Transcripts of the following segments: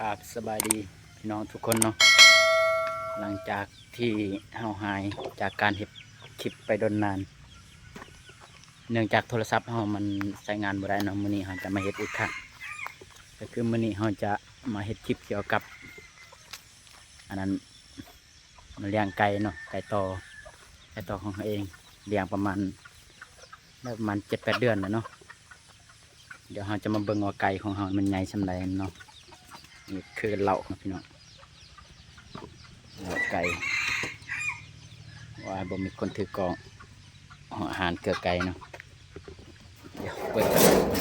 ครับสบายดีพี่น้องทุกคนเนาะหลังจากที่เฮาหายจากการเฮ็ดคลิปไปดนนานเนื่องจากโทรศัพท์เฮามันใช้งานบ่ได้เนาะมื้อนี้เฮาจะมาเฮ็ดอีกครั้งก็คือมื้อนี้เฮาจะมาเฮ็ดคลิปเกี่ยวกับอันนั้นมาเลี้ยงไก่เนาะไก่ต่อของเขาเองเลี้ยงประมาณได้ประมาณ 7-8 เดือนแล้วเนาะเดี๋ยวเฮาจะมาเบิ่งว่าไก่ของเฮามันใหญ่ส่ำใดเนาะนี่คือเหล่านะพี่น้องเหล่าไก่ว่าบ่มีคนถือกองอาหารเกลือไก่เนาะเดี๋ยวเปิด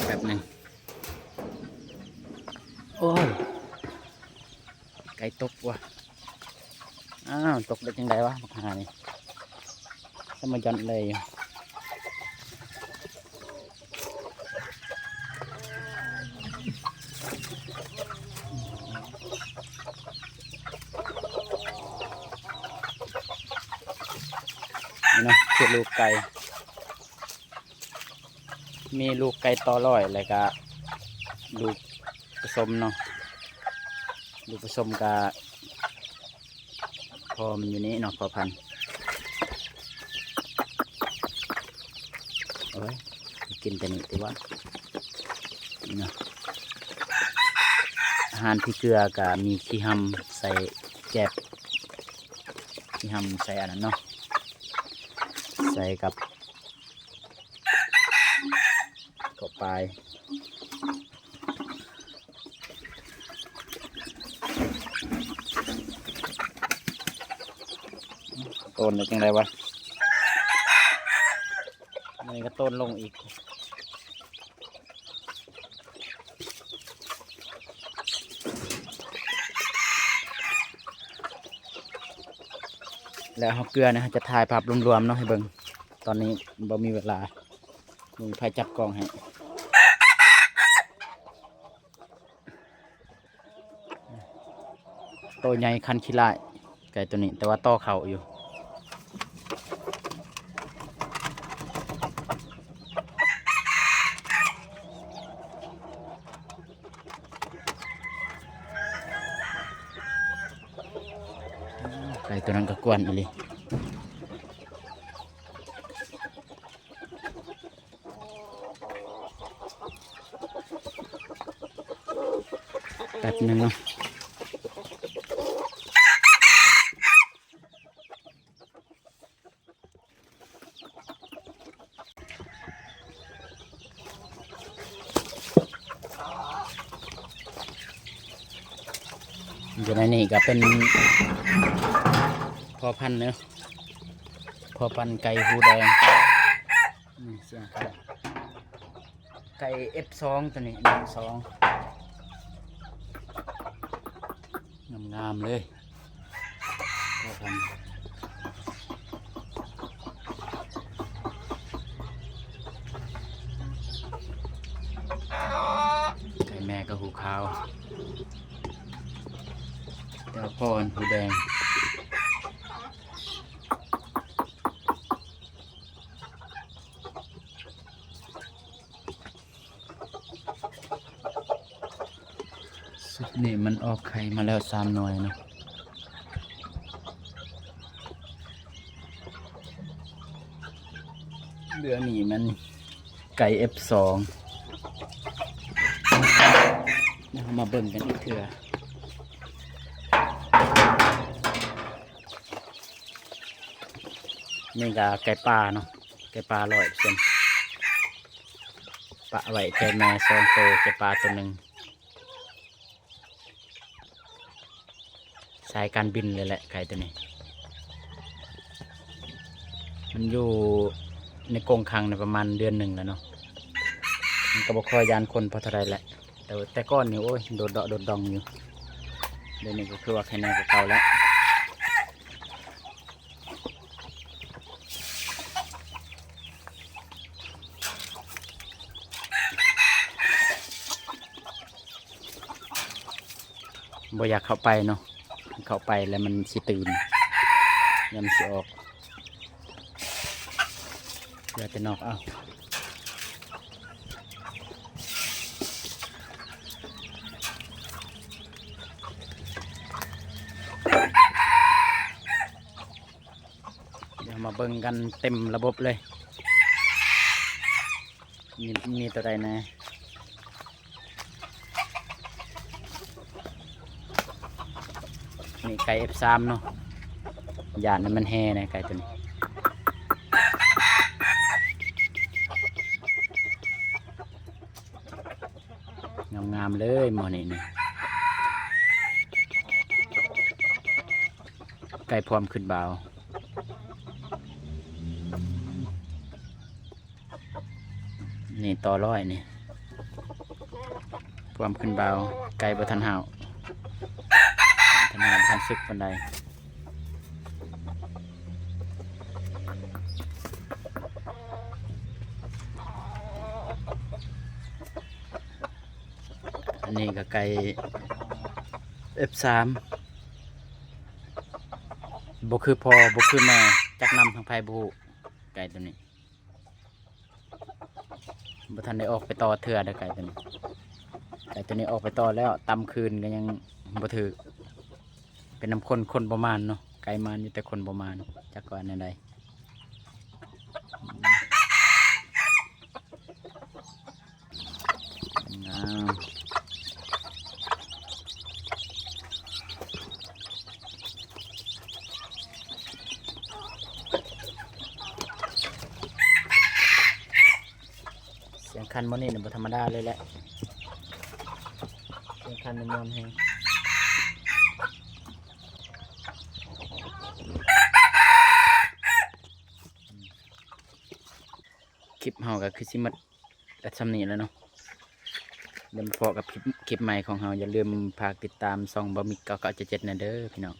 แป๊บหนึ่งโอ้ยไก่ตกว่ะอ้าวตกได้จังไดวะบักหานี่จะมาย้อนเลยนี่เนาะคือลูกไก่มีลูกไก่ต่อร้อยแล้วก็ลูกผสมเนาะลูกผสมกับพอมันอยู่นี้เนาะพอพันธุ์โอ้ยกินแต่นี่ถือว่านี่เนาะอาหารที่เกลือกับมีขี้หำใส่แกบขี้หำใส่อันนั้นเนาะใส่กับกบปลายต้นเป็นยังไงวะนี่ก็ต้นลงอีกแล้วเขาเกลือนะจะถ่ายภาพรวมๆเนาะให้เบิ่งตอนนี้บ่มีเวลามีไผจับกล้องให้ตัวใหญ่คันขี้ลายไก่ตัวนี้แต่ว่าต่อเข่าอยู่ไก่ตัวนั้นก็กวนอีหลีแป๊บนึงเนาะอยู่ในนี่ก็เป็นพอพันธุ์เนาะพอพันธุ์ไก่หูแดงเสียงไก่ F2 ตัวนี้12งามๆเลยพอพันธุ์ไก่แม่ก็หูขาวแต่พ่อหูแดงสุดนี่มันออกไข่มาแล้ว3 หน่วยเนาะเดือนนี้มันไก่ F2 เรามาเบิ่งกันอีกเถื่อนี่ก็ไก่ปลาเนาะไก่ปลา100%ปะไว้ไก่แม่2 ตัวไก่ปลาตัวหนึ่งสายการบินเลยแหละไก่ตัวนี้มันอยู่ในกรงขังในประมาณเดือนหนึ่งแล้วเนาะมันก็บ่ค่อยยานคนพอเท่าไรแหละแต่ก้อนนี่โอ้ยโดดเดาะโดดดองอยู่เดี๋ยวนี้ก็คือว่าแค่แน่ก็เก่าแล้วบ่อยากเข้าไปเนาะเข้าไปแล้วมันสิตื่นยังสิออกเดี๋ยวจะนอกเอา เ เบิ่งกันเต็มระบบเลยมีตัวใดนะนี่ไก่ F3 เนาะยานนั้นมันแห่นะไก่ตัวนี้งามๆเลยหมอนี่นี่ไก่พร้อมขึ้นเบานี่ต่อร้อยนี่พร้อมขึ้นเบาไก่บ่ทันห่าวทันศึกปันใดอันนี้ก็ไก่ F3 บ่คือพอบ่คือแม่จักนำทางไผบ่ฮู้ไก่ตัวนี้บ่ทันได้ออกไปต่อเถื่อเด้อไก่ตัวนี้ออกไปต่อแล้วตำคืนก็ยังบ่ถือเป็นน้ำคนประมาณเนาะไก่มันอยู่แต่คนประมาณจักว่าแนวใดงามเสียงคันมันนี่บ่ธรรมดาเลยแหละเสียงคันมันมวนแฮงคลิปเฮาก็คือสิหมดแต่ซ้ำนี้แล้วเนาะเดี๋ยวมาพอกับคลิปใหม่ของเฮาอย่าลืมฝากติดตามช่องบ่มิก9977นะเด้อพี่น้อง